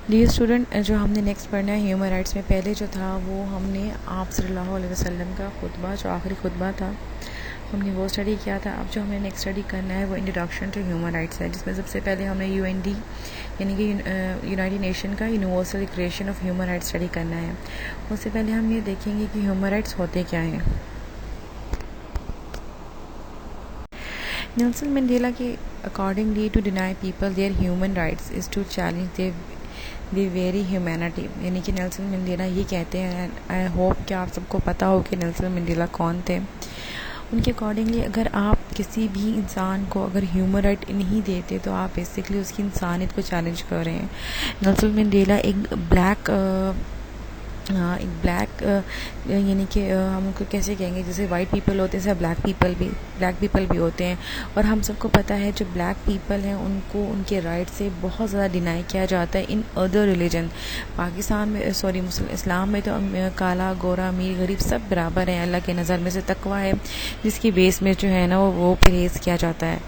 Dear student, जो हमने next पढ़ना है ह्यूमन राइट्स में, पहले जो था वो हमने आप सल्लल्लाहु अलैहि वसल्लम का खुतबा, जो आखिरी खुतबा था, हमने वो स्टडी किया था। अब जो हमें नेक्स्ट स्टडी करना है वो इंट्रोडक्शन टू ह्यूमन राइट्स है, जिसमें सबसे पहले हमने यूएनडी यानी कि यूनाइटेड नेशन का universal declaration of human rights study करना है। उससे पहले हम ये देखेंगे कि ह्यूमन राइट्स होते क्या हैं। नेल्सन मंडेला के accordingly, to deny people their human rights is to challenge the very humanity. यानी कि नेल्सन मंडेला ये कहते हैं, आई होप कि आप सबको पता हो कि नेल्सन मंडेला कौन थे। उनके अकॉर्डिंगली अगर आप किसी भी इंसान को अगर ह्यूमन राइट नहीं देते तो आप बेसिकली उसकी इंसानियत को चैलेंज कर रहे हैं। नेल्सन मंडेला एक ब्लैक यानी कि हम उनको कैसे कहेंगे, जैसे वाइट पीपल होते हैं, ब्लैक पीपल भी होते हैं। और हम सबको पता है जो ब्लैक पीपल हैं उनको उनके राइट से बहुत ज़्यादा डिनाई किया जाता है इन अदर रिलीजन। पाकिस्तान में इस्लाम में तो काला गोरा अमीर गरीब सब बराबर हैं अल्लाह के नज़र में से। तकवा है जिसकी बेस में जो है ना वो परहेज़ किया जाता है।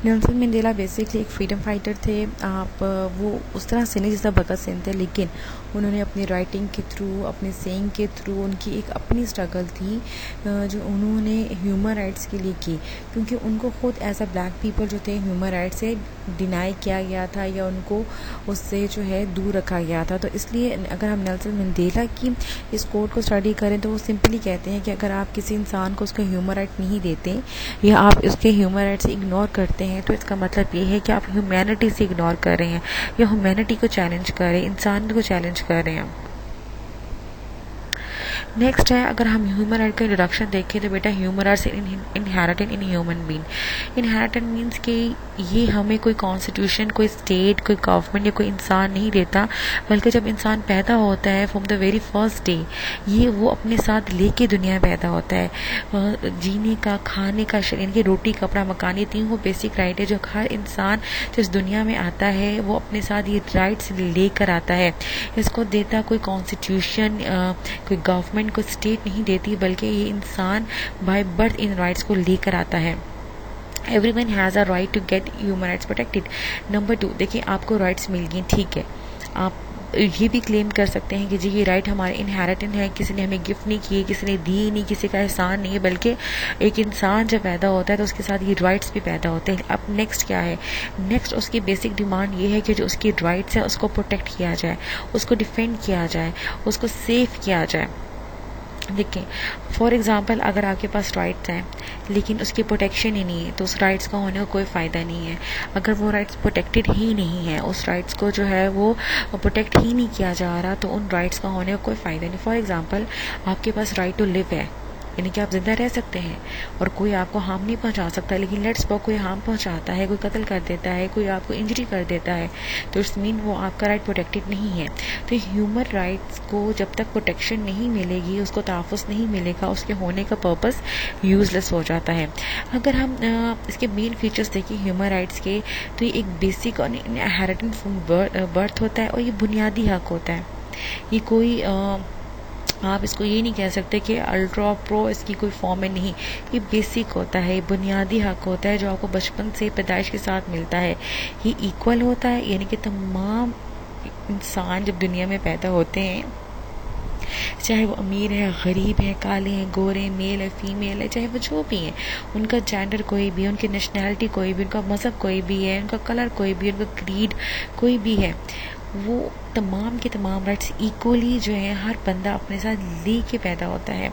नेल्सन मंडेला बेसिकली एक फ्रीडम फाइटर थे। आप वो उस तरह से नहीं जैसा भगत सिंह थे, लेकिन उन्होंने अपनी राइटिंग के थ्रू, अपने सेइंग के थ्रू, उनकी एक अपनी स्ट्रगल थी जो उन्होंने ह्यूमन राइट्स के लिए की, क्योंकि उनको खुद एज अ ब्लैक पीपल जो थे ह्यूमन राइट्स से डिनाई किया गया था या उनको उससे जो है दूर रखा गया था। तो इसलिए अगर हम नेल्सन मंडेला की इस कोट को स्टडी करें तो वो सिंपली कहते हैं कि अगर आप किसी इंसान को उसका ह्यूमन राइट नहीं देते या आप उसके ह्यूमन राइट से इग्नोर करते हैं तो इसका मतलब ये है कि आप ह्यूमैनिटी से इग्नोर कर रहे हैं या ह्यूमैनिटी को चैलेंज कर रहे हैं, इंसान को चैलेंज कर रहे हैं। नेक्स्ट है, अगर हम ह्यूमन राइट का इंट्रोडक्शन देखें तो बेटा human rights inherited in human being. Inherited means कि ये हमें कोई कॉन्स्टिट्यूशन, कोई स्टेट, कोई गवर्नमेंट या कोई इंसान नहीं देता, बल्कि जब इंसान पैदा होता है from the very first day ये वो अपने साथ लेके दुनिया में पैदा होता है। जीने का, खाने का, यानी कि रोटी कपड़ा मकान, ये तीन वो बेसिक राइट है जो हर इंसान जो इस दुनिया में आता है वो अपने साथ ये राइट्स लेकर आता है। इसको देता कोई कॉन्स्टिट्यूशन, कोई गवर्नमेंट, कोई स्टेट नहीं देती, बल्कि ये इंसान बाय बर्थ इन राइट्स को लेकर आता है। Everyone has a right to get human rights protected. Number 2, देखिए आपको राइट्स मिल गई, ठीक है, आप ये भी क्लेम कर सकते हैं कि जी ये राइट हमारे इनहेरिटेड है, किसी ने हमें गिफ्ट नहीं किए, किसी ने दी नहीं, किसी का एहसान नहीं है, बल्कि एक इंसान जब पैदा होता है तो उसके साथ ये राइट्स भी पैदा होते हैं। अब नेक्स्ट क्या है, नेक्स्ट उसकी बेसिक डिमांड ये है कि जो उसकी राइट्स है उसको प्रोटेक्ट किया जाए, उसको डिफेंड किया जाए, उसको सेफ किया जाए। देखिए फॉर एग्जांपल, अगर आपके पास राइट्स हैं लेकिन उसकी प्रोटेक्शन ही नहीं है तो उस राइट्स का होने का कोई फ़ायदा नहीं है। अगर वो राइट्स प्रोटेक्टेड ही नहीं है, उस राइट्स को जो है वो प्रोटेक्ट ही नहीं किया जा रहा, तो उन राइट्स का होने का कोई फ़ायदा नहीं। फॉर एग्जांपल, आपके पास राइट टू लिव है, यानी कि आप जिंदा रह सकते हैं और कोई आपको हार्म नहीं पहुंचा सकता, लेकिन लेट्स सपोज कोई हार्म पहुंचाता है, कोई कत्ल कर देता है, कोई आपको इंजरी कर देता है, तो इट्स मीन वो आपका राइट प्रोटेक्टेड नहीं है। तो ह्यूमन राइट्स को जब तक प्रोटेक्शन नहीं मिलेगी, उसको तहफ़्फ़ुज़ नहीं मिलेगा, उसके होने का पर्पस यूजलेस हो जाता है। अगर हम इसके मेन फीचर्स देखें ह्यूमन राइट्स के, तो ये एक बेसिक और इनहेरिटेड फ्रॉम बर्थ होता है और ये बुनियादी हक होता है। ये कोई आप इसको ये नहीं कह सकते कि अल्ट्रा प्रो इसकी कोई फॉर्म है, नहीं, ये बेसिक होता है, ये बुनियादी हक होता है जो आपको बचपन से पैदाइश के साथ मिलता है। ये इक्वल होता है, यानी कि तमाम इंसान जब दुनिया में पैदा होते हैं, चाहे वो अमीर है, गरीब है, काले हैं, गोरे, मेल है, फीमेल है, चाहे वो जो भी है, उनका जेंडर कोई भी है, उनकी नेशनैलिटी कोई भी, उनका मज़हब कोई भी है, उनका कलर कोई भी, उनका क्रीड कोई भी है, वो तमाम के तमाम राइट्स इक्वली जो है हर बंदा अपने साथ ले के पैदा होता है,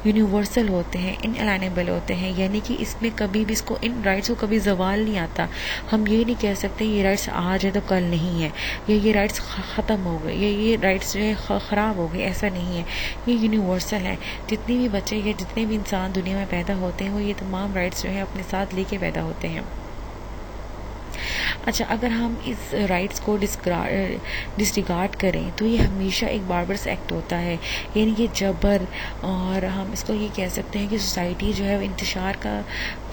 यूनिवर्सल होते हैं, इनअलाइनेबल होते हैं, यानी कि इसमें कभी भी इसको, इन राइट्स को कभी जवाल नहीं आता। हम ये नहीं कह सकते ये राइट्स आज है तो कल नहीं है, या ये राइट्स ख़त्म हो गए, या ये राइट्स जो है ख़राब हो गए, ऐसा नहीं है। ये यूनिवर्सल है, जितने भी बच्चे या जितने भी इंसान दुनिया में पैदा होते हैं वो ये तमाम राइट्स जो है अपने साथ लेके पैदा होते हैं। अच्छा, अगर हम इस राइट्स को डिसरिगार्ड करें तो ये हमेशा एक बार्बरस एक्ट होता है, यानी कि जबर, और हम इसको ये कह सकते हैं कि सोसाइटी जो है वो इंतशार का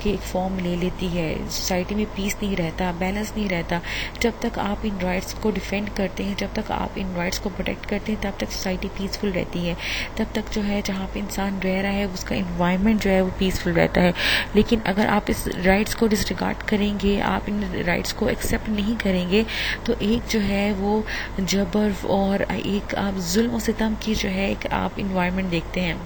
की एक फॉर्म ले लेती है, सोसाइटी में पीस नहीं रहता, बैलेंस नहीं रहता। जब तक आप इन राइट्स को डिफेंड करते हैं, जब तक आप इन राइट्स को प्रोटेक्ट करते हैं, तब तक सोसाइटी पीसफुल रहती है, तब तक जो है जहाँ पे इंसान रह रहा है उसका इन्वायरमेंट जो है वो पीसफुल रहता है। लेकिन अगर आप इस राइट्स को डिसरिगार्ड करेंगे, आप इन राइट्स को एक्सेप्ट नहीं करेंगे, तो एक जो है वो जबर और एक आप जुल्म और सितम की जो है एक आप इन्वायरमेंट देखते हैं।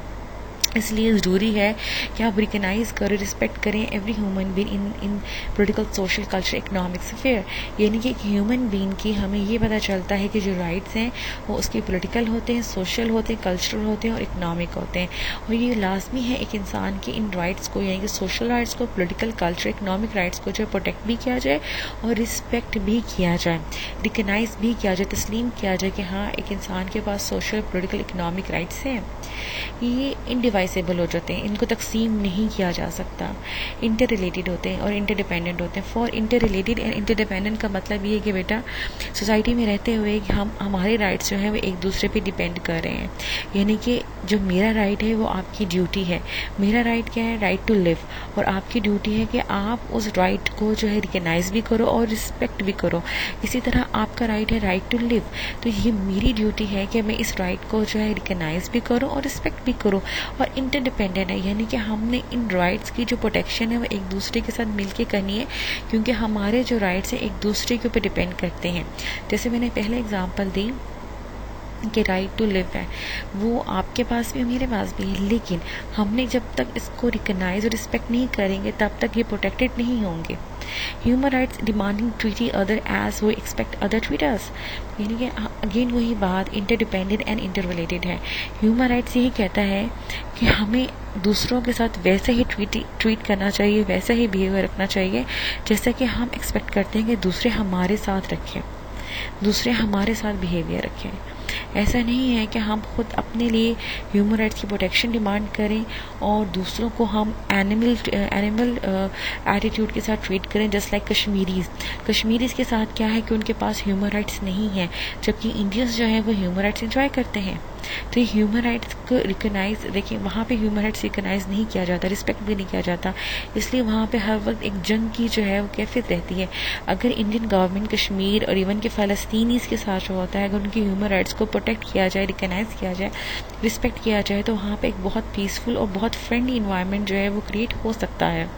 इसलिए ज़रूरी है कि आप रिकग्नाइज करें, रिस्पेक्ट करें every human being in political, social, culture, economic sphere. यानी कि एक ह्यूमन बीइंग की हमें ये पता चलता है कि जो राइट्स हैं वो उसके पॉलिटिकल होते हैं, सोशल होते हैं, कल्चरल होते हैं और इकोनॉमिक होते हैं। और ये लाजमी है एक इंसान के इन राइट्स को, यानी कि सोशल राइट्स को, पॉलिटिकल, कल्चर, इकोनॉमिक राइट्स को जो प्रोटेक्ट भी किया जाए और रिस्पेक्ट भी किया जाए, रिकग्नाइज भी किया जाए, तस्लीम किया जाए कि हाँ एक इंसान के पास सोशल, पॉलिटिकल, इकोनॉमिक राइट्स हैं। ये इनडिवाइसेबल हो जाते हैं, इनको तकसीम नहीं किया जा सकता, इंटर रिलेटेड होते हैं और इंटरडिपेंडेंट होते हैं। For inter related and interdependent का मतलब ये है कि बेटा सोसाइटी में रहते हुए हम हमारे राइट्स जो है वो एक दूसरे पे डिपेंड कर रहे हैं। यानी कि जो मेरा राइट है वो आपकी ड्यूटी है। मेरा राइट क्या है? Right to live. और आपकी ड्यूटी है कि आप उस राइट को जो है रिकग्नाइज भी करो और रिस्पेक्ट भी करो। इसी तरह आपका राइट है राइट टू लिव, तो ये मेरी ड्यूटी है कि मैं इस राइट को जो है रिकग्नाइज भी करूँ और रिस्पेक्ट भी करो। और इंटरडिपेंडेंट है, यानी कि हमने इन राइट्स की जो प्रोटेक्शन है वो एक दूसरे के साथ मिलके करनी है, क्योंकि हमारे जो राइट्स हैं एक दूसरे के ऊपर डिपेंड करते हैं। जैसे मैंने पहले एग्जांपल दी कि राइट टू लिव है, वो आपके पास भी मेरे पास भी है, लेकिन हमने जब तक इसको रिकग्नाइज और रिस्पेक्ट नहीं करेंगे तब तक ये प्रोटेक्टेड नहीं होंगे। Human rights demanding treaty other as वो एक्सपेक्ट अदर ट्रीट अस, यानी कि अगेन वही बात, इंटरडिपेंडेंट एंड इंटर रिलेटेड है। ह्यूमन राइट्स यही कहता है कि हमें दूसरों के साथ वैसे ही ट्रीट करना चाहिए, वैसा ही बिहेवियर रखना चाहिए जैसा कि हम एक्सपेक्ट करते हैं कि दूसरे हमारे साथ रखें, दूसरे हमारे साथ बिहेवियर रखें। ऐसा नहीं है कि हम खुद अपने लिए ह्यूमन राइट्स की प्रोटेक्शन डिमांड करें और दूसरों को हम एनिमल एटीट्यूड के साथ ट्रीट करें। जस्ट लाइक कश्मीरीज के साथ क्या है कि उनके पास ह्यूमन राइट्स नहीं है, जबकि इंडियंस जो है वो ह्यूमन राइट्स एंजॉय करते हैं। तो ये ह्यूमन राइट्स को रिकग्नाइज, देखिए वहाँ पे ह्यूमन राइट्स रिकग्नाइज नहीं किया जाता, रिस्पेक्ट भी नहीं किया जाता, इसलिए वहाँ पे हर वक्त एक जंग की जो है वो कैफियत रहती है। अगर इंडियन गवर्नमेंट कश्मीर और इवन के फ़लस्तीनीज़ के साथ जो होता है, अगर उनकी ह्यूमन राइट्स को प्रोटेक्ट किया जाए, रिकग्नाइज किया जाए, रिस्पेक्ट किया जाए, तो वहाँ पे एक बहुत पीसफुल और बहुत फ्रेंडली इन्वायरमेंट जो है वो क्रिएट हो सकता है।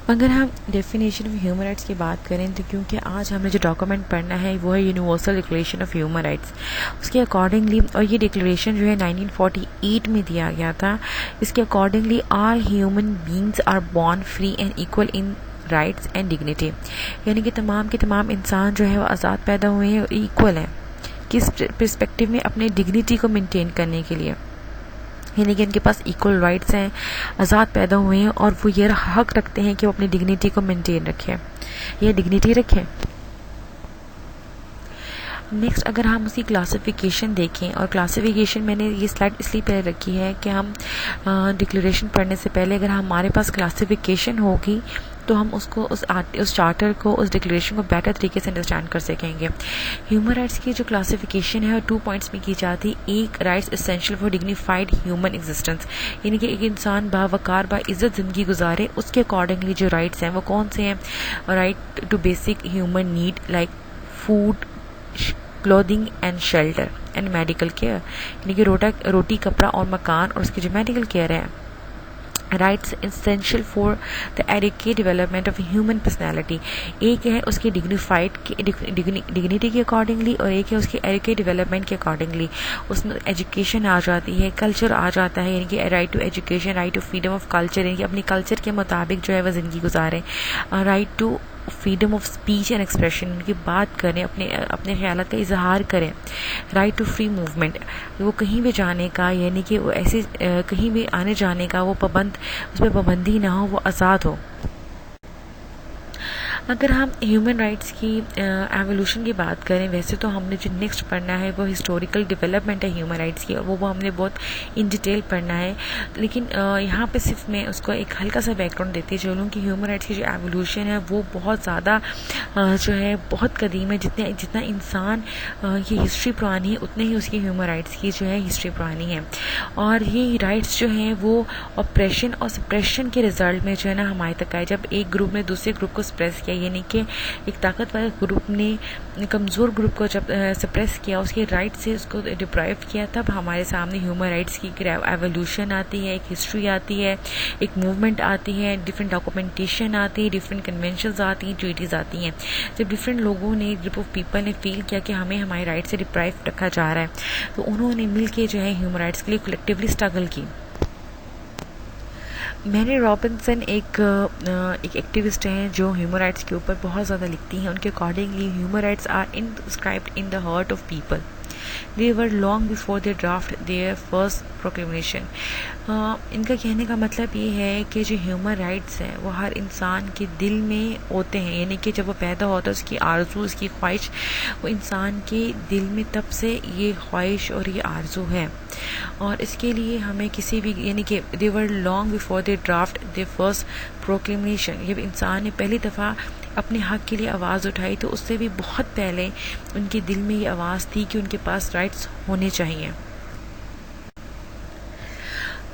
अगर हम डेफिनेशन ऑफ ह्यूमन राइट्स की बात करें तो क्योंकि आज हमने जो डॉक्यूमेंट पढ़ना है वो है universal declaration of human rights, उसके अकॉर्डिंगली, और ये डिक्लेरेशन जो है 1948 में दिया गया था। इसके accordingly all human beings are born free and equal in rights and dignity, यानी कि तमाम के तमाम इंसान जो है वो आज़ाद पैदा हुए हैं और इक्वल हैं, किस पर्सपेक्टिव में? अपने डिग्निटी को मेंटेन करने के लिए, यानी कि इनके पास इक्वल राइट्स हैं, आज़ाद पैदा हुए हैं और वो ये हक रखते हैं कि वो अपनी डिग्निटी को मेंटेन रखें या डिग्निटी रखें। नेक्स्ट अगर हम उसकी क्लासिफिकेशन देखें, और क्लासिफिकेशन मैंने ये स्लाइड इसलिए पहले रखी है कि हम डिक्लेरेशन पढ़ने से पहले अगर हमारे पास क्लासिफिकेशन होगी तो हम उसको उस चार्टर को, उस डिक्लेरेशन को बेटर तरीके से अंडरस्टैंड कर सकेंगे। ह्यूमन राइट्स की जो क्लासिफिकेशन है वो 2 पॉइंट्स में की जाती है। एक, rights essential for dignified human existence, यानी कि एक इंसान बावकार बाइज्जत ज़िंदगी गुजारे, उसके अकॉर्डिंगली जो राइट्स हैं वो कौन से हैं? Right to basic human need like food, clothing and shelter and medical care, यानी कि रोटी, कपड़ा और मकान, और उसकी जो मेडिकल केयर है। Rights essential for the adequate development of human personality, एक है उसकी डिग्निटी के अकॉर्डिंगली और एक है उसकी एडिक्वेट डेवलपमेंट के अकॉर्डिंगली। उसमें एजुकेशन आ जाती है, कल्चर आ जाता है, यानी कि right to education, right to freedom of culture, यानी कि अपनी कल्चर के मुताबिक जो है वह ज़िंदगी गुजारें। Right to freedom of speech and expression, उनकी बात करें, अपने ख्यालात का इजहार करें। राइट टू फ्री मूवमेंट, वो कहीं भी जाने का, यानी कि वो ऐसे कहीं भी आने जाने का वो उस पर पाबंदी ना हो, वो आज़ाद हो। अगर हम ह्यूमन राइट्स की एवोल्यूशन की बात करें, वैसे तो हमने जो नेक्स्ट पढ़ना है वो हिस्टोरिकल डेवलपमेंट है ह्यूमन राइट्स की, और वो हमने बहुत इन डिटेल पढ़ना है। लेकिन यहाँ पे सिर्फ मैं उसको एक हल्का सा बैकग्राउंड देती चलूँ कि ह्यूमन राइट्स की जो एवोल्यूशन है वो बहुत ज़्यादा जो है बहुत कदीम है। जितना इंसान की हिस्ट्री पुरानी है उतने ही उसकी ह्यूमन राइट्स की जो है हिस्ट्री पुरानी है। और ये राइट्स जो हैं वो ऑपरेशन और सप्रेशन के रिजल्ट में जो है ना हमारे तक आए। जब एक ग्रुप ने दूसरे ग्रुप को सप्रेस किया, यानी कि एक ताकतवर ग्रुप ने कमज़ोर ग्रुप को जब सप्रेस किया, उसके राइट से उसको डिप्राइव किया, तब हमारे सामने ह्यूमन राइट्स की एवोल्यूशन आती है, एक हिस्ट्री आती है, एक मूवमेंट आती है, डिफरेंट डॉक्यूमेंटेशन आती है, डिफरेंट कन्वेंशंस आती हैं, ट्रीटीज आती हैं। जब डिफरेंट लोगों ने, ग्रुप ऑफ पीपल ने फील किया कि हमें हमारे राइट से डिप्राइव रखा जा रहा है, तो उन्होंने मिल के जो है ह्यूमन राइट्स के लिए कलेक्टिवली स्ट्रगल की। मैरी रॉबिन्सन एक एक्टिविस्ट हैं जो ह्यूमन राइट्स के ऊपर बहुत ज़्यादा लिखती हैं। उनके accordingly human rights are inscribed in the heart of people. They were long before they draft their first proclamation। इनका कहने का मतलब ये है कि जो ह्यूमन राइट्स हैं वो हर इंसान के दिल में होते हैं, यानी कि जब वो पैदा होता है उसकी आरजू, उसकी ख्वाहिश, वो इंसान के दिल में तब से ये ख्वाहिश और ये आरजू है। और इसके लिए हमें किसी भी, यानी कि they were long before they draft their first proclamation, जब इंसान ने पहली दफ़ा अपने हक के लिए आवाज़ उठाई तो उससे भी बहुत पहले उनके दिल में ये आवाज़ थी कि उनके पास राइट्स होने चाहिए।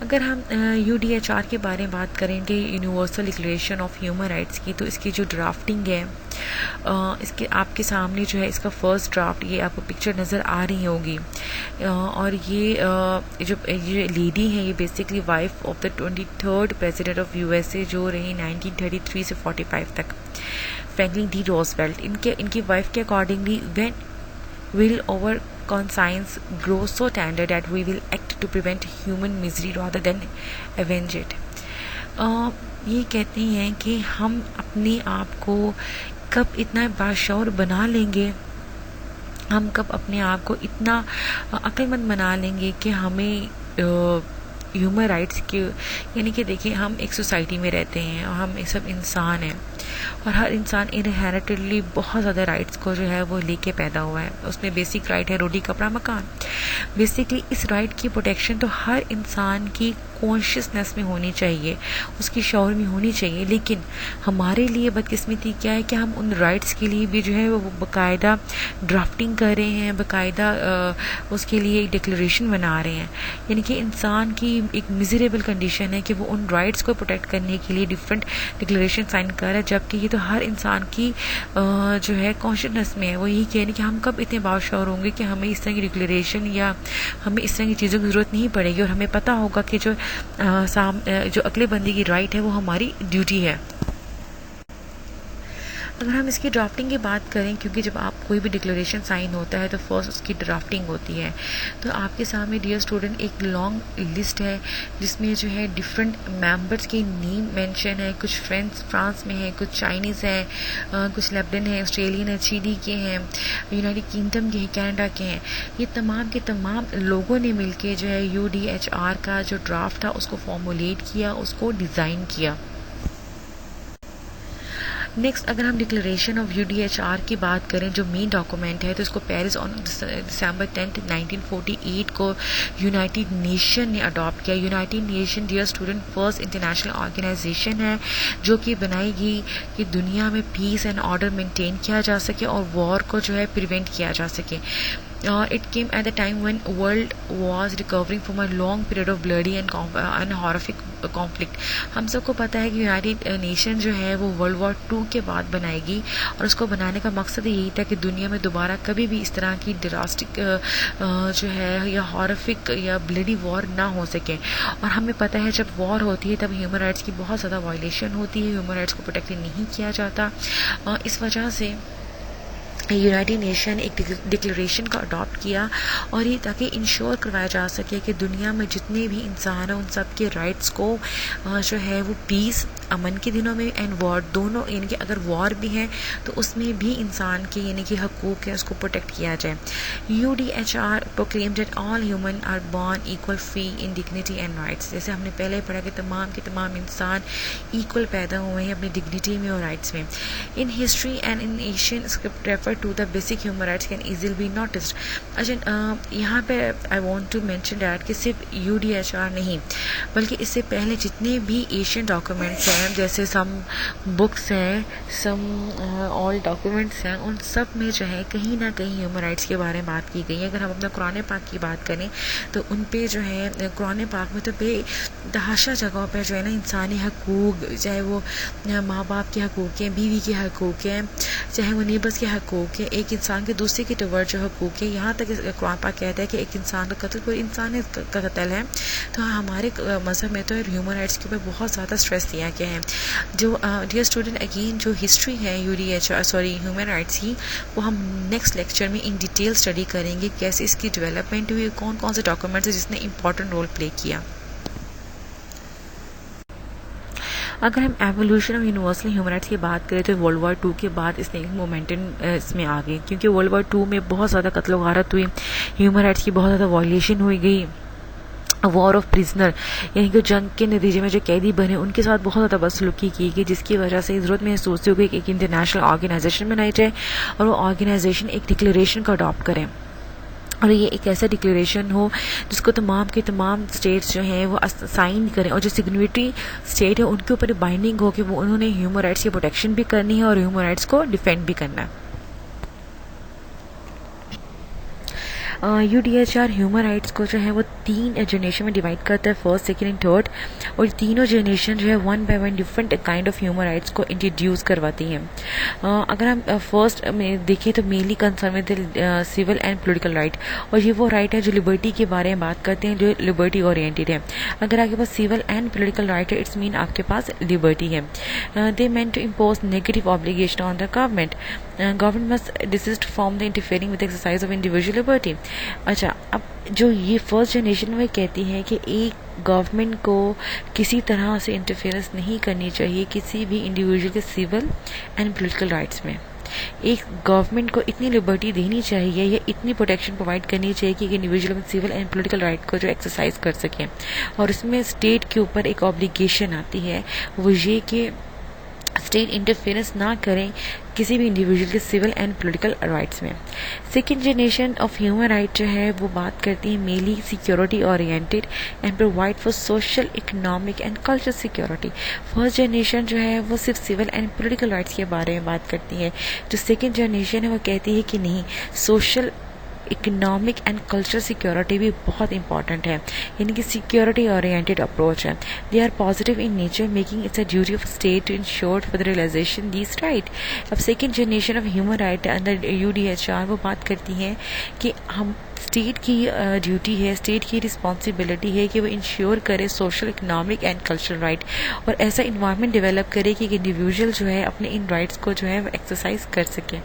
अगर हम UDHR के बारे में बात करेंगे, universal declaration of human rights की, तो इसकी जो ड्राफ्टिंग है, इसके आपके सामने जो है इसका फर्स्ट ड्राफ्ट, ये आपको पिक्चर नज़र आ रही होगी। और ये लेडी है, ये basically wife of the 23rd president of USA जो रही 1933 से 45 तक, फ्रैंकलिन डी रोजवेल्ट। इनकी वाइफ के accordingly, when will our conscience grow so tender that we will act to prevent human misery rather than avenge it। ये कहती हैं कि हम अपने आप को कब इतना बाशऊर बना लेंगे, हम कब अपने आप को इतना अक्लमंद बना लेंगे कि हमें ह्यूमन राइट्स के, यानी कि देखिए हम एक सोसाइटी में रहते हैं और हम सब इंसान हैं, और हर इंसान इनहेरिटेडली बहुत ज़्यादा राइट्स को जो है वो लेके पैदा हुआ है। उसमें बेसिक राइट है रोटी कपड़ा मकान। बेसिकली इस राइट की प्रोटेक्शन तो हर इंसान की कॉन्शियसनेस में होनी चाहिए, उसकी शौर में होनी चाहिए। लेकिन हमारे लिए बदकिस्मती क्या है कि हम उन राइट्स के लिए भी जो है वो बाकायदा ड्राफ्टिंग कर रहे हैं, बाकायदा उसके लिए एक डिक्लेरेशन बना रहे हैं। यानी कि इंसान की एक मिजरेबल कंडीशन है कि वो उन राइट्स को प्रोटेक्ट करने के लिए डिफरेंट डिक्लेरेशन साइन कर रहा है, जबकि ये तो हर इंसान की जो है कॉन्शियसनेस में है। वो यही कहने कि हम कब इतने बाशऊर होंगे कि हमें इस तरह की डिक्लेरेशन या हमें इस तरह की चीज़ों की ज़रूरत नहीं पड़ेगी, और हमें पता होगा कि जो अगले बंदे की राइट है वो हमारी ड्यूटी है। अगर हम इसकी ड्राफ्टिंग की बात करें, क्योंकि जब आप कोई भी डिक्लेरेशन साइन होता है तो फर्स्ट उसकी ड्राफ्टिंग होती है, तो आपके सामने डियर स्टूडेंट एक लॉन्ग लिस्ट है जिसमें जो है डिफरेंट मेंबर्स के नेम मेंशन है। कुछ फ्रांस में है, कुछ चाइनीज़ हैं, कुछ लेबनन है, ऑस्ट्रेलियन है, चिली के हैं, यूनाइटेड किंगडम के हैं, कनाडा के हैं। ये तमाम के तमाम लोगों ने मिलके जो है UDHR का जो ड्राफ्ट था उसको फॉर्मुलेट किया, उसको डिज़ाइन किया। नेक्स्ट, अगर हम डिक्लेरेशन ऑफ UDHR की बात करें, जो मेन डॉक्यूमेंट है, तो इसको पेरिस ऑन December 10, 1948 को यूनाइटेड नेशन ने अडॉप्ट किया। United Nation dear student first international organisation है जो कि बनाएगी कि दुनिया में पीस एंड ऑर्डर मेंटेन किया जा सके और वॉर को जो है प्रिवेंट किया जा सके। It came at the time when world was recovering from a long period of bloody and horrific conflict। हम सबको पता है कि यूनाइटेड नेशन जो है वो World War II के बाद बनाएगी, और उसको बनाने का मकसद यही था कि दुनिया में दोबारा कभी भी इस तरह की ड्रास्टिक जो है या हॉरिफिक या ब्लडी वॉर ना हो सके। और हमें पता है जब वॉर होती है तब ह्यूमन राइट्स की बहुत ज़्यादा वायलेशन होती है, ह्यूमन राइट्स को प्रोटेक्ट नहीं किया जाता। इस वजह से यूनाइटेड नेशन एक डिक्लेरेशन का अडॉप्ट किया, और ये ताकि इंश्योर करवाया जा सके कि दुनिया में जितने भी इंसान हैं उन सब के राइट्स को जो है वो पीस, अमन के दिनों में एंड वॉर दोनों, यानी कि अगर वॉर भी है तो उसमें भी इंसान के यानी कि हकूक़ है उसको प्रोटेक्ट किया जाए। UDHR proclaimed that all human are born equal, free in dignity and rights. जैसे हमने पहले पढ़ा कि तमाम के तमाम इंसान इक्वल पैदा हुए हैं अपनी डिग्निटी में और राइट्स में। In history and in Asian script refer to the basic human rights can easily be noticed. अच्छा, यहाँ पे I want to mention that कि सिर्फ UDHR नहीं बल्कि इससे पहले जितने भी एशियन डॉक्यूमेंट्स हैं, जैसे सम बुक्स हैं, सम ऑल डॉक्यूमेंट्स हैं, उन सब में जो है कहीं ना कहीं ह्यूमन राइट्स के बारे में बात की गई है। अगर हम अपना कुरान पाक की बात करें तो उन पे जो है कुरान पाक में तो बेतहाशा जगहों पर जो है ना इंसानी हकूक़, चाहे वो माँ बाप के हकूक़ हैं, बीवी के हकूक़ हैं, चाहे वो नेबर्स के हकूक़ है, एक इंसान के दूसरे के टवर जो हकूक़ है, यहाँ तक कुरान पाक कहता है कि एक इंसान का कत्ल कोई इंसान का कत्ल है। तो हमारे मज़हब में तो ह्यूमन राइट्स के ऊपर बहुत ज़्यादा स्ट्रेस दिया गया है। जो डियर स्टूडेंट, अगेन जो हिस्ट्री है ह्यूमन राइट्स की, वो हम नेक्स्ट लेक्चर में इन डिटेल स्टडी करेंगे, कैसे इसकी डेवलपमेंट हुई, कौन कौन से डॉक्यूमेंट्स है जिसने इंपॉर्टेंट रोल प्ले किया। अगर हम evolution of universal human rights की बात करें तो वर्ल्ड वॉर 2 के बाद इसने एक मोमेंटम इसमें आ गई, क्योंकि वर्ल्ड वॉर 2 में बहुत ज़्यादा कत्ल गारत हुई, ह्यूमन राइट्स की बहुत ज़्यादा वॉयलेशन हुई गई। वॉर ऑफ प्रिजनर, यानी कि जंग के नतीजे में जो कैदी बने उनके साथ बहुत ज़्यादा बदसलूकी की गई, जिसकी वजह से ज़रूरत महसूस हो गई कि एक इंटरनेशनल ऑर्गेनाइजेशन बनाई जाए और वो ऑर्गेनाइजेशन एक डिक्लेरेशन का अडॉप्ट करें, और ये एक ऐसा डिक्लेरेशन हो जिसको तमाम के तमाम स्टेट्स जो हैं वो साइन करें, और जो सिग्नेटरी स्टेट है उनके ऊपर बाइंडिंग हो कि वो उन्होंने ह्यूमन राइट्स की प्रोटेक्शन भी करनी है और ह्यूमन राइट्स को डिफेंड भी करना है। UDHR ह्यूमन राइट्स को जो है वो 3 जनरेशन में डिवाइड करता है, फर्स्ट, सेकंड एंड थर्ड, और तीनों जनरेशन जो है one by one different kind of human rights को इंट्रोड्यूस करवाती हैं। अगर हम फर्स्ट में देखें तो mainly concern with civil and political right, और ये वो राइट है जो लिबर्टी के बारे में बात करते हैं, जो लिबर्टी ओरिएंटेड है। अगर आपके पास सिविल एंड पॉलिटिकल राइट है, इट्स मीन आपके पास लिबर्टी है। They meant to impose negative obligation on the government. Government must desist from the interfering with exercise of individual liberty. अच्छा, अब जो ये फर्स्ट जनरेशन में कहती है कि एक गवर्नमेंट को किसी तरह से इंटरफेरेंस नहीं करनी चाहिए किसी भी इंडिविजुअल के सिविल एंड पॉलिटिकल राइट्स में। एक गवर्नमेंट को इतनी लिबर्टी देनी चाहिए या इतनी प्रोटेक्शन प्रोवाइड करनी चाहिए कि एक इंडिविजुअल में सिविल एंड पॉलिटिकल राइट को जो एक्सरसाइज कर सकें, और इसमें स्टेट के ऊपर एक ऑब्लिगेशन आती है, वो ये कि स्टेट इंटरफेरेंस ना करें किसी भी इंडिविजुअल के सिविल एंड पॉलिटिकल राइट्स में। Second generation of human right जो है वो बात करती है mainly security oriented and provide for social, economic and cultural security. First generation जो है वो सिर्फ सिविल एंड पॉलिटिकल राइट्स के बारे में बात करती है, जो सेकेंड जनरेशन है वो कहती है कि नहीं, social, economic and cultural security भी बहुत इंपॉर्टेंट है, यानी कि सिक्योरिटी ओरिएंटेड अप्रोच है। They are positive in nature, making its a duty of state to ensure for the realization these right. अब second generation of human right अंदर UDHR वो बात करती है कि हम स्टेट की ड्यूटी है, स्टेट की रिस्पॉन्सिबिलिटी है कि वो इंश्योर करे social, economic and cultural right, और ऐसा इन्वायरमेंट डेवलप करे कि एक इंडिविजुअल जो है अपने इन राइट्स को जो है वो एक्सरसाइज कर सके।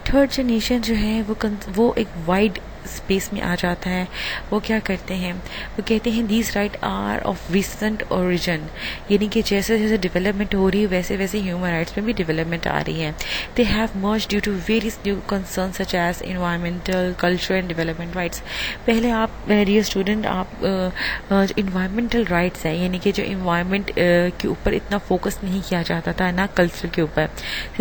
थर्ड जनरेशन जो है वो एक वाइड स्पेस में आ जाता है। वो क्या करते हैं, वो कहते हैं these right are of recent origin, यानी कि जैसे जैसे डेवलपमेंट हो रही है वैसे वैसे ह्यूमन राइट्स में भी डेवलपमेंट आ रही है। They have merge due to various new concern such as environmental, culture and development rights. पहले आप डियर स्टूडेंट, आप इन्वायरमेंटल राइट्स है, यानी कि जो इन्वायरमेंट के ऊपर इतना फोकस नहीं किया जाता था ना कल्चर के ऊपर,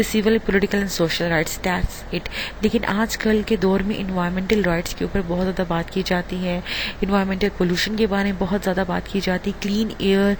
civil, political and social rights, that's it. लेकिन आजकल के दौर में इन्वायरमेंटल राइट्स के ऊपर बहुत ज़्यादा बात की जाती है, इन्वायरमेंटल पोल्यूशन के बारे में बहुत ज़्यादा बात की जाती है, क्लीन एयर,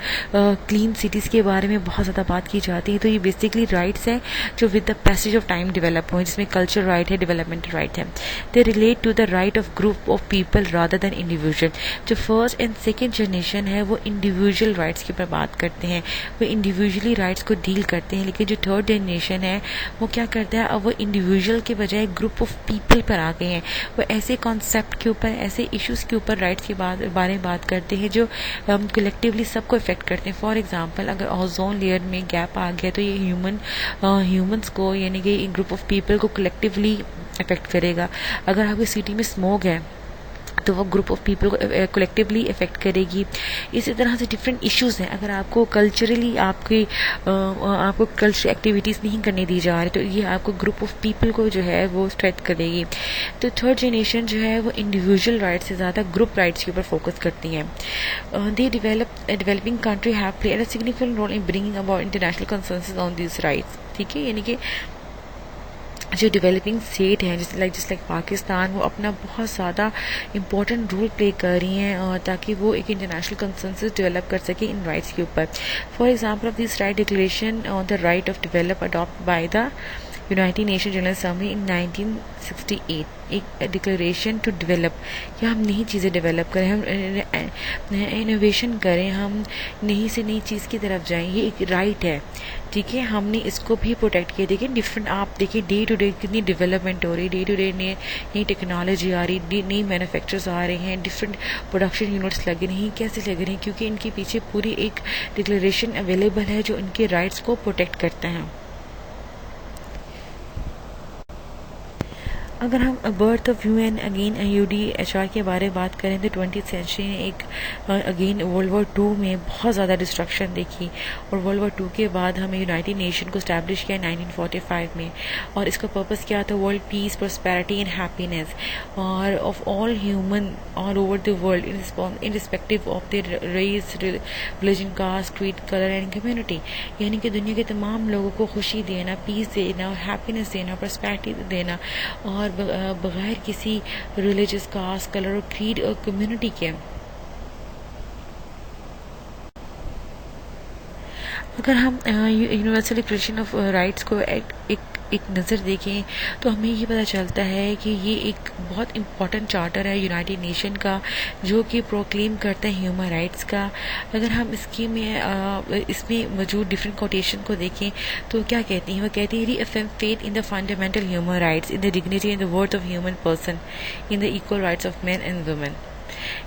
क्लीन सिटीज़ के बारे में बहुत ज़्यादा बात की जाती है। तो ये बेसिकली राइट्स है जो with the passage of time develop हुए, जिसमें कल्चर राइट है, डेवलपमेंटल राइट है। They relate to the right of group of people rather than individual. जो फर्स्ट एंड सेकेंड जनरेशन है वो इंडिविजुअल राइट्स के ऊपर बात करते हैं, वो इंडिविजुअली राइट्स को डील करते हैं। लेकिन जो थर्ड जनरेशन है वो क्या करता है, अब वो इंडिविजुअल के बजाय ग्रुप ऑफ पीपल पर आ गए हैं। वो ऐसे कॉन्सेप्ट के ऊपर, ऐसे इश्यूज़ के ऊपर राइट्स के बारे में बात करते हैं जो कलेक्टिवली सबको इफेक्ट करते हैं। फॉर एग्जांपल, अगर ओजोन लेयर में गैप आ गया तो ये ह्यूमंस को, यानी कि ग्रुप ऑफ पीपल को कलेक्टिवली इफेक्ट करेगा। अगर आपकी सिटी में स्मोक है तो वो ग्रुप ऑफ पीपल को कलेक्टिवली इफेक्ट करेगी। इसी तरह से डिफरेंट इश्यूज़ हैं। अगर आपको कल्चरली आपको कल्चर एक्टिविटीज़ नहीं करने दी जा रही तो ये आपको ग्रुप ऑफ पीपल को जो है वो स्ट्रेट करेगी। तो थर्ड जनरेशन जो है वो इंडिविजुअल राइट्स से ज़्यादा ग्रुप राइट्स के ऊपर फोकस करती हैं। Developing country have played a significant role in bringing about international consensus on this rights. ठीक है, यानी कि जो डेवलपिंग स्टेट हैं जैसे लाइक पाकिस्तान, वो अपना बहुत ज़्यादा इंपॉर्टेंट रोल प्ले कर रही हैं ताकि वो एक इंटरनेशनल कंसेंसस डेवलप कर सके इन राइट्स के ऊपर। For example of this right declaration on the right of develop adopt by the United nation general assembly in 1968, एक डिक्लेरेशन टू डेवलप, कि हम नई चीज़ें डेवलप करें, हम इनोवेशन करें, हम नई से नई चीज़ की तरफ जाएं, ये एक राइट है। ठीक है, हमने इसको भी प्रोटेक्ट किया। देखिए डिफरेंट, आप देखिए डे टू डे कितनी डेवलपमेंट हो रही है, डे टू डे नई टेक्नोलॉजी आ रही, नई मैन्युफैक्चरर्स आ रहे हैं, डिफरेंट प्रोडक्शन यूनिट्स लग रही हैं। कैसे लग रही हैं? क्योंकि इनके पीछे पूरी एक डिक्लेरेशन अवेलेबल है जो इनके राइट्स को प्रोटेक्ट करते हैं। अगर हम birth of human again UDHR के बारे में बात करें तो 20th सेंचुरी ने एक अगेन वर्ल्ड वॉर 2 में बहुत ज़्यादा डिस्ट्रक्शन देखी, और वर्ल्ड वॉर 2 के बाद हमें यूनाइटेड नेशन को स्टैब्लिश किया 1945 में। और इसका पर्पस क्या था? World peace, prosperity and happiness और of all human all over the world in respective of their race, religion, caste, creed, colour and community. यानी कि दुनिया के तमाम लोगों को खुशी देना, पीस देना, हैप्पीनेस देना, प्रॉस्पेरिटी देना, और बगैर किसी रिलीजियस, कास्ट, कलर और क्रीड और कम्युनिटी के। अगर हम यूनिवर्सल डिक्लेरेशन ऑफ राइट्स को एक नज़र देखें तो हमें ये पता चलता है कि ये एक बहुत इम्पॉर्टेंट चार्टर है यूनाइटेड नेशन का, जो कि प्रोक्लेम करता है ह्यूमन राइट्स का। अगर हम इसमें मौजूद डिफरेंट कोटेशन को देखें तो क्या कहती हैं? वो कहती है reaffirm faith in the fundamental human rights, in the dignity and the worth of human person, in the equal rights of man and women.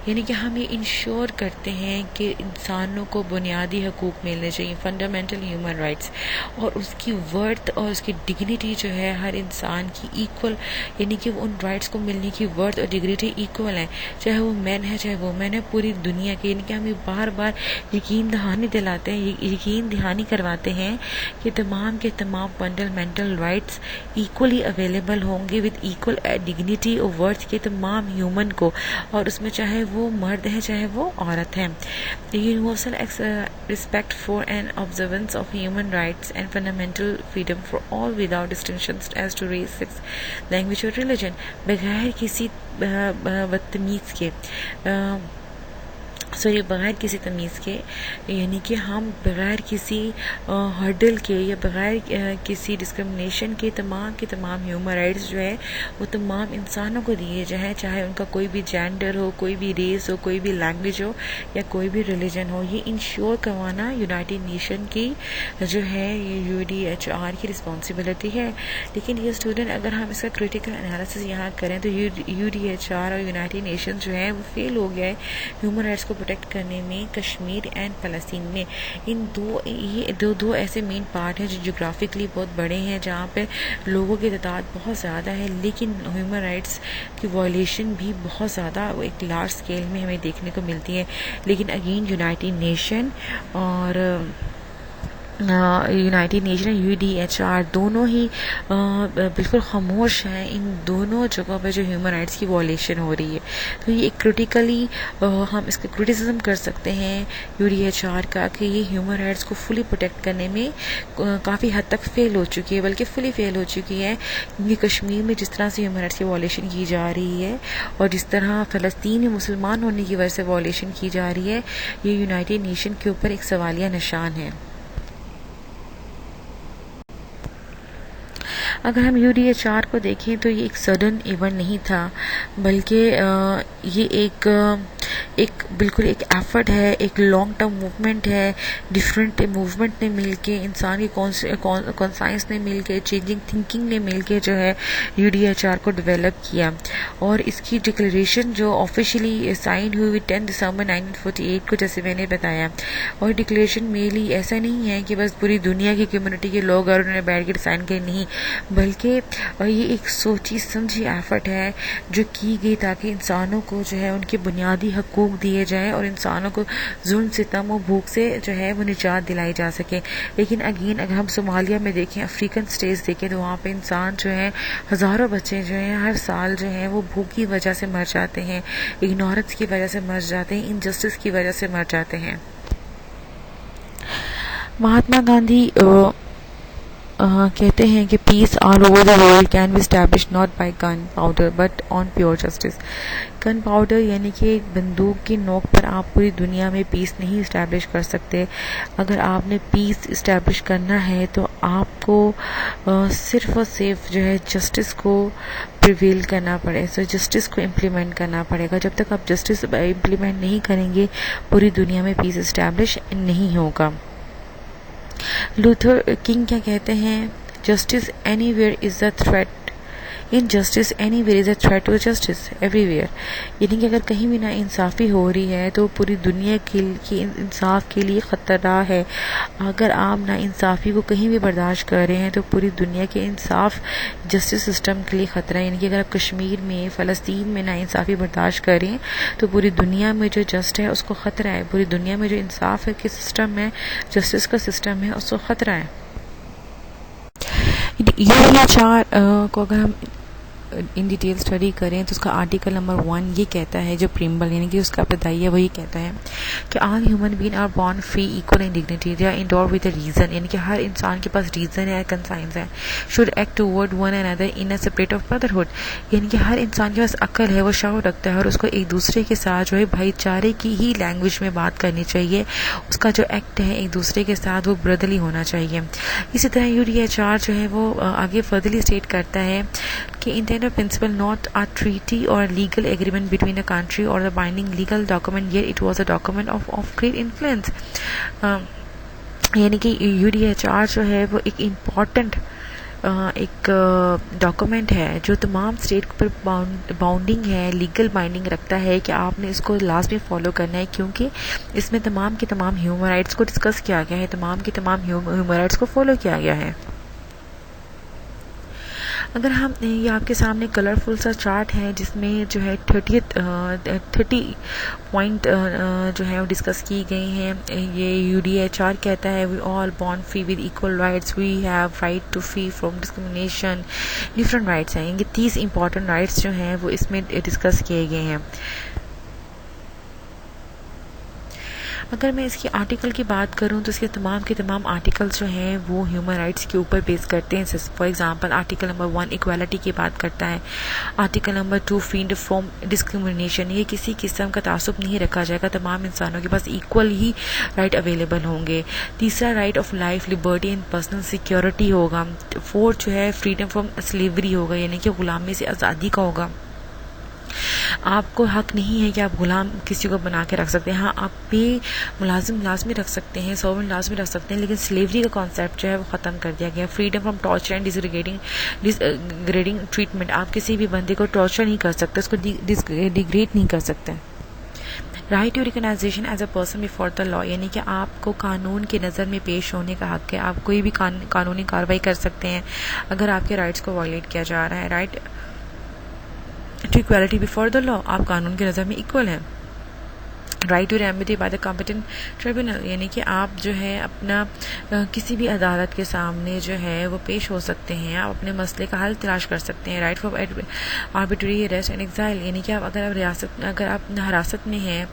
यानी कि हम ये इंश्योर करते हैं कि इंसानों को बुनियादी हकूक मिलने चाहिए, फंडामेंटल ह्यूमन राइट्स, और उसकी वर्थ और उसकी डिग्निटी जो है हर इंसान की इक्वल, यानी कि उन राइट्स को मिलने की वर्थ और डिग्निटी इक्वल है, चाहे वो मैन है चाहे वुमेन है, पूरी दुनिया के। यानी कि हम ये बार बार यकीन दहानी दिलाते हैं, यकीन दहानी करवाते हैं कि तमाम के तमाम फंडामेंटल राइट्स इक्वली अवेलेबल होंगे विद इक्वल डिग्निटी और वर्थ के तमाम ह्यूमन को, और उसमें चाहे वो मर्द है चाहे वो औरत है। Universal respect for and observance of human rights and fundamental freedom for all without distinctions as to race, sex, language और रिलीजन, बगैर किसी बदतमीज के बगैर किसी तमीज़ के, यानी कि हम बगैर किसी हर्डल के या बगैर किसी डिस्क्रिमिनेशन के तमाम ह्यूमन राइट्स जो है वो तमाम इंसानों को दिए जाए, चाहे उनका कोई भी जेंडर हो, कोई भी रेस हो, कोई भी लैंग्वेज हो या कोई भी रिलीजन हो। ये इंश्योर करवाना यूनाइटेड नेशन की जो है ये UDHR की रिस्पॉन्सिबिलिटी है। लेकिन ये स्टूडेंट, अगर हम इसका क्रिटिकल एनालिसिस यहाँ करें तो UDHR और यूनाइटेड नेशन जो है वो फेल हो गया है ह्यूमन राइट्स को प्रोटेक्ट करने में कश्मीर एंड फ़लस्तीन में। ये दो ऐसे मेन पार्ट हैं जो जोग्राफिकली बहुत बड़े हैं, जहाँ पे लोगों की तादाद बहुत ज़्यादा है, लेकिन ह्यूमन राइट्स की वायलेशन भी बहुत ज़्यादा एक लार्ज स्केल में हमें देखने को मिलती है। लेकिन अगेन यूनाइटेड नेशन और यूनाइटेड नेशन UDHR दोनों ही बिल्कुल खामोश हैं इन दोनों जगहों पे जो ह्यूमन राइट्स की वॉलेशन हो रही है। तो ये क्रिटिकली हम इसका क्रिटिसिज्म कर सकते हैं UDHR का कि ये ह्यूमन राइट्स को फुली प्रोटेक्ट करने में काफ़ी हद तक फेल हो चुकी है, बल्कि फुली फेल हो चुकी है, क्योंकि कश्मीर में जिस तरह से ह्यूमन राइट्स की वॉलेशन की जा रही है और जिस तरह फ़लस्तीन में मुसलमान होने की वजह से वॉलेशन की जा रही है, ये यूनाइटेड नेशन के ऊपर एक सवालिया निशान है। अगर हम UDHR को देखें तो ये एक सडन इवेंट नहीं था, बल्कि एक बिल्कुल एक एफर्ट है, एक लॉन्ग टर्म मूवमेंट है, डिफरेंट मूवमेंट ने मिलके, इंसान की कॉन्साइंस ने मिलके, चेंजिंग थिंकिंग ने मिलके जो है यूडीएचआर को डेवलप किया। और इसकी डिक्लेरेशन जो ऑफिशियली साइन हुई 10 दिसंबर 1948 को, जैसे मैंने बताया। और डिक्लेरेशन मेनली ऐसा नहीं है कि बस पूरी दुनिया की कम्युनिटी के लोग और उन्होंने बैठ कर साइन किए, नहीं, बल्कि ये एक सोची समझी एफर्ट है जो की गई ताकि इंसानों को जो है उनके बुनियादी हकूक दिए जाए और इंसानों को जुल्म सितम और भूख से जो है वो निजात दिलाई जा सके। लेकिन अगेन अगर हम सोमालिया में देखें, अफ्रीकन स्टेट्स देखें, तो वहाँ पे इंसान जो है, हज़ारों बच्चे जो हैं हर साल जो है वो भूख की वजह से मर जाते हैं, इग्नोरेंस की वजह से मर जाते हैं, इनजस्टिस की वजह से मर जाते हैं। महात्मा गांधी कहते हैं कि peace all over the world can be establish not by gunpowder but on pure justice. Gunpowder यानी कि बंदूक की नोक पर आप पूरी दुनिया में पीस नहीं इस्टेब्लिश कर सकते। अगर आपने पीस इस्टेब्लिश करना है तो आपको सिर्फ और सिर्फ जो है जस्टिस को प्रिवेल करना पड़ेगा, तो जस्टिस को इम्प्लीमेंट करना पड़ेगा। जब तक आप जस्टिस इम्प्लीमेंट नहीं करेंगे पूरी दुनिया में पीस इस्टेब्लिश नहीं होगा। लूथर किंग क्या कहते हैं? Justice anywhere is a threat, injustice anywhere is a threat to justice everywhere. यानी कि अगर कहीं भी ना इंसाफी हो रही है तो पूरी दुनिया की इंसाफ के लिए ख़तरा है। अगर आप ना इंसाफी को कहीं भी बर्दाश्त कर रहे हैं तो पूरी दुनिया के इंसाफ जस्टिस सिस्टम के लिए ख़तरा है। यानी कि अगर आप कश्मीर में, फ़लस्तीन में ना इंसाफी बर्दाश्त कर रहे हैं तो पूरी दुनिया में जो जस्ट है उसको ख़तरा है। पूरी दुनिया में जो इंसाफ है कि सिस्टम है, जस्टिस का सिस्टम है, उसको ख़तरा है। यूडीएचआर को अगर हम इन डिटेल स्टडी करें तो उसका आर्टिकल नंबर 1 ये कहता है, जो प्रीम्बल यानी कि उसका अब्तदाई वही कहता है कि all human being are born free equal in dignity, they are endowed with a reason. यानी कि हर इंसान के पास रीजन है, कंसाइंस है। Should act toward one another in a spirit of brotherhood. यानी कि हर इंसान के पास अक्ल है, वो शऊर रखता है और उसको एक दूसरे के साथ जो है भाईचारे की ही लैंग्वेज में बात करनी चाहिए। उसका जो एक्ट है एक दूसरे के साथ वो ब्रदरली होना चाहिए। इसी तरह यूडीएचआर जो है वो आगे फर्दरली स्टेट करता है कि intend of principle not a treaty और legal agreement between a country और the binding legal document, yet it was a document of great influence. यानी कि यूडीएचआर जो है वो एक इम्पॉर्टेंट एक डॉक्यूमेंट है जो तमाम स्टेट पर बाउंडिंग है, लीगल बाइंडिंग रखता है कि आपने इसको लाजमी फॉलो करना है, क्योंकि इसमें तमाम के तमाम ह्यूमन राइट्स को डिस्कस किया गया है, तमाम के तमाम ह्यूमन राइट्स को फॉलो किया गया है। अगर हम ये आपके सामने कलरफुल सा चार्ट है जिसमें जो है 30 पॉइंट जो है वो डिस्कस की गई हैं। ये यूडीएचआर कहता है we all born free with equal rights, we have right to free from discrimination, different rights हैं। ये 30 इंपॉर्टेंट राइट्स जो हैं वो इसमें डिस्कस किए गए हैं। अगर मैं इसके आर्टिकल की बात करूं तो इसके तमाम के तमाम आर्टिकल्स जो हैं वो ह्यूमन राइट्स के ऊपर बेस करते हैं। For example article number 1 equality की बात करता है। Article number 2 freedom from discrimination, ये किसी किस्म का तासुब नहीं रखा जाएगा, तमाम इंसानों के पास इक्वल ही राइट अवेलेबल होंगे। तीसरा right of life, liberty and personal security होगा। 4 जो है फ्रीडम फ्रॉम स्लेवरी होगा, यानी कि गुलामी से आज़ादी का होगा। आपको हक नहीं है कि आप गुलाम किसी को बना के रख सकते हैं। हाँ, आप पे मुलाजिम लाजमी रख सकते हैं, सर्वेंट लाजमी रख सकते हैं, लेकिन स्लेवरी का कॉन्सेप्ट जो है वो ख़त्म कर दिया गया। Freedom from torture and degrading treatment, आप किसी भी बंदे को टॉर्चर नहीं कर सकते, उसको डिग्रेड नहीं कर सकते। Right to recognition as a person before the law, यानी कि आपको कानून के नज़र में पेश होने का हक है। आप कोई भी कानूनी कार्रवाई कर सकते हैं अगर आपके राइट्स को वायलेट किया जा रहा है। Right to equality before the law, आप कानून की नज़र में इक्वल हैं। Right to remedy by the competent tribunal, यानी कि आप जो है अपना किसी भी अदालत के सामने जो है वो पेश हो सकते हैं, आप अपने मसले का हल तलाश कर सकते हैं। Right for arbitrary arrest and exile, यानी कि अगर आप हिरासत में हैं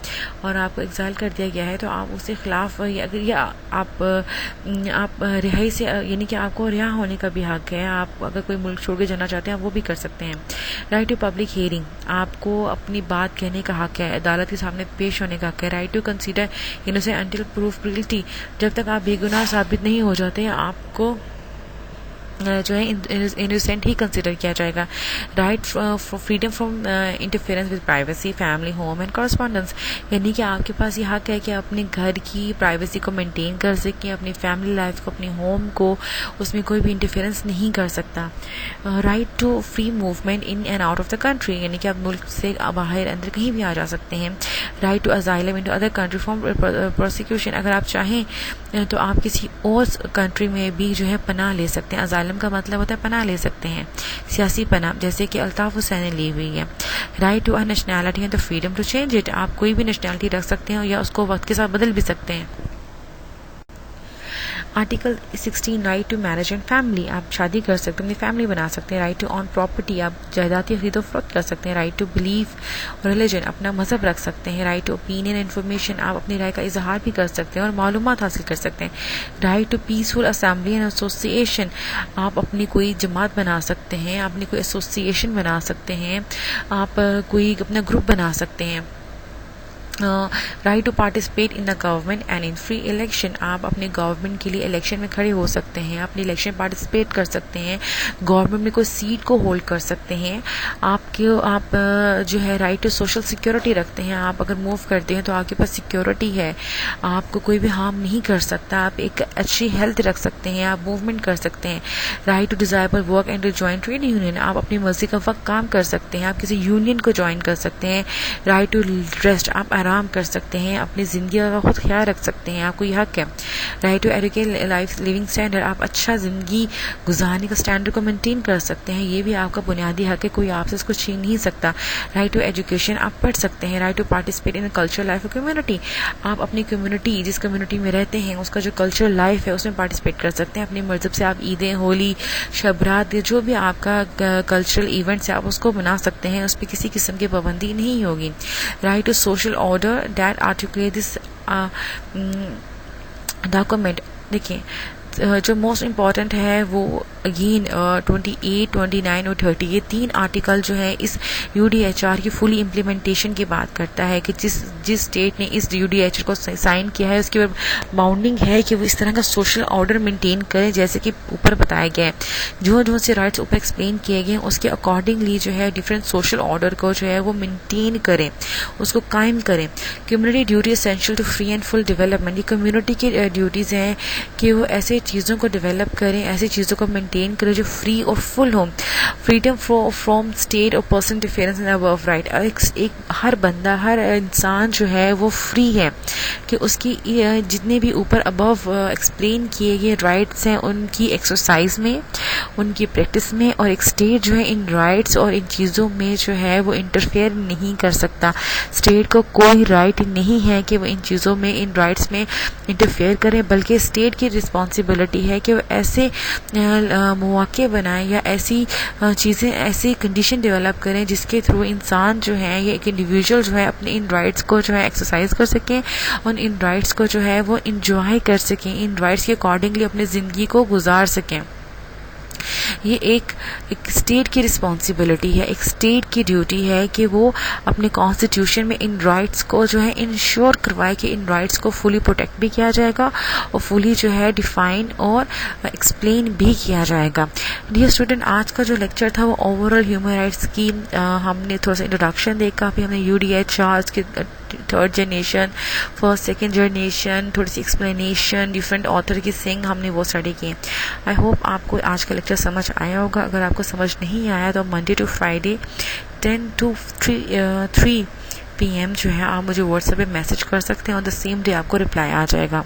और आपको एग्जाइल कर दिया गया है तो आप उसके खिलाफ या आप रिहाई से, यानी कि आपको रिहा होने का भी हक है। आप अगर कोई मुल्क छोड़ के जाना चाहते हैं आप वो भी कर सकते हैं। राइट टू पब्लिक हियरिंग, आपको अपनी बात कहने का हक है, अदालत के सामने पेश होने का हक है। Right to consider innocent until proof guilty, जब तक आप बेगुनाह साबित नहीं हो जाते आपको जो है इनोसेंट ही कंसिडर किया जाएगा। Right freedom from interference with privacy, family, home and correspondence, यानी कि आपके पास ये हक है कि अपने घर की प्राइवेसी को मेंटेन कर सकें, अपनी फैमिली लाइफ को, अपने होम को, उसमें कोई भी इंटरफेरेंस नहीं कर सकता। Right to free movement in and out of the country, यानी कि आप मुल्क से बाहर अंदर कहीं भी आ जा सकते हैं। Right to asylum into other country from prosecution, अगर आप चाहें तो आप किसी और कंट्री में भी जो है पनाह ले सकते हैं। अजाइलम का मतलब होता है पनाह ले सकते हैं, सियासी पनाह, जैसे कि अल्ताफ हुसैन ने ली हुई है। Right to a nationality and the freedom to change it, आप कोई भी नेशनैलिटी रख सकते हैं या उसको वक्त के साथ बदल भी सकते हैं। Article 16 right to marriage and family, आप शादी कर सकते हैं, अपनी फैमिली बना सकते हैं। राइट टू ऑन प्रॉपर्टी, आप जायदाद खरीदो फरोख्त कर सकते हैं। राइट टू बिलीव रिलीजन, अपना मजहब रख सकते हैं। राइट टू ओपिनियन इन्फॉर्मेशन, आप अपनी राय का इजहार भी कर सकते हैं और मालूमात हासिल कर सकते हैं। Right to peaceful assembly and association, आप अपनी कोई जमात बना सकते हैं, अपनी कोई एसोसिएशन बना सकते हैं, आप कोई अपना ग्रुप बना सकते हैं। Right to participate in the government and in free election, आप अपने गवर्नमेंट के लिए इलेक्शन में खड़े हो सकते हैं, अपने इलेक्शन पार्टिसिपेट कर सकते हैं, गवर्नमेंट में कोई सीट को होल्ड कर सकते हैं। आप जो है राइट टू सोशल सिक्योरिटी रखते हैं, आप अगर मूव करते हैं तो आपके पास सिक्योरिटी है, आपको कोई भी हार्म नहीं कर सकता, आप एक अच्छी हेल्थ रख सकते हैं, आप मूवमेंट कर सकते हैं। Right to desirable work and to join trade union, आप अपनी मर्जी का वक्त काम कर सकते हैं, आप किसी यूनियन को ज्वाइन कर सकते हैं। राइट टू रेस्ट, आप आराम कर सकते हैं, अपनी जिंदगी का खुद ख्याल रख सकते हैं, आपको यह हक है। Right to educate life living standard, आप अच्छा जिंदगी गुजारने का स्टैंडर्ड को मेंटेन कर सकते हैं, ये भी आपका बुनियादी हक है, कोई आपसे इसको छीन नहीं सकता। राइट टू एजुकेशन, आप पढ़ सकते हैं। Right to participate in the cultural life of community, आप अपनी कम्युनिटी जिस कम्युनिटी में रहते हैं उसका जो कल्चरल लाइफ है उसमें पार्टिसिपेट कर सकते हैं। अपने मजहब से आप ईदें, होली, शबरात, जो भी आपका कल्चरल इवेंट्स है आप उसको मना सकते हैं, उस पर किसी किस्म की पाबंदी नहीं होगी। Right to social order that articulate this document, देखिए जो मोस्ट इम्पॉर्टेंट है वो अगेन 28, 29 और 30, ये 3 आर्टिकल जो है इस UDHR की फुली इम्प्लीमेंटेशन की बात करता है कि जिस स्टेट ने इस UDHR को साइन किया है उसकी बाउंडिंग है कि वो इस तरह का सोशल ऑर्डर मेंटेन करे जैसे कि ऊपर बताया गया है। जो से राइट्स ऊपर एक्सप्लेन किए गए हैं उसके अकॉर्डिंगली जो है डिफरेंट सोशल ऑर्डर को जो है वो मेंटेन करें, उसको कायम करें। Community duty essential to free and full development, ये कम्युनिटी की ड्यूटीज़ हैं कि वो ऐसे चीज़ों को डेवलप करें, ऐसी चीज़ों को मेंटेन करें जो फ्री और फुल हो। फ्रीडम फ्रॉम स्टेट और personal interference in above right, एक हर बंदा, हर इंसान जो है वो फ्री है कि उसकी जितने भी ऊपर अबव एक्सप्लेन किए गए राइट्स हैं उनकी एक्सरसाइज में, उनकी प्रैक्टिस में, और एक स्टेट जो है इन राइट्स और इन चीज़ों में जो है वो इंटरफेयर नहीं कर सकता। स्टेट को कोई राइट नहीं है कि वो इन चीज़ों में, इन राइट्स में इंटरफेयर करें, बल्कि स्टेट की रिस्पॉन्सिबिलिटी है कि वो ऐसे मौके बनाएं या ऐसी चीज़ें, ऐसी कंडीशन डेवलप करें जिसके थ्रू इंसान जो है या एक इंडिविजुअल जो है अपने इन राइट्स को जो है एक्सरसाइज कर सकें और इन राइट्स को जो है वो इंजॉय कर सकें, इन राइट्स के अकॉर्डिंगली अपनी ज़िंदगी को गुजार सकें। ये एक स्टेट की रिस्पॉन्सिबिलिटी है, एक स्टेट की ड्यूटी है कि वो अपने कॉन्स्टिट्यूशन में इन राइट्स को जो है इंश्योर करवाए कि इन राइट्स को फुली प्रोटेक्ट भी किया जाएगा और फुली जो है डिफाइन और एक्सप्लेन भी किया जाएगा। डियर स्टूडेंट, आज का जो लेक्चर था वो ओवरऑल ह्यूमन राइट्स की हमने थोड़ा सा इंट्रोडक्शन देखा, फिर हमने UDHR के 3rd generation, 1st, 2nd generation, थोड़ी सी एक्सप्लेनेशन, डिफरेंट ऑथर की सिंग हमने वो स्टडी किए। आई होप आपको आज का लेक्चर समझ आया होगा। अगर आपको समझ नहीं आया तो Monday to Friday 10 to 3 PM जो है आप मुझे व्हाट्सएप पे मैसेज कर सकते हैं और द सेम डे आपको रिप्लाई आ जाएगा।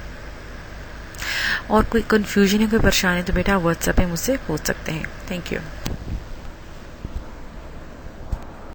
और कोई कन्फ्यूजन है, कोई परेशानी तो बेटा व्हाट्सएप पे मुझसे पूछ सकते हैं। Thank you.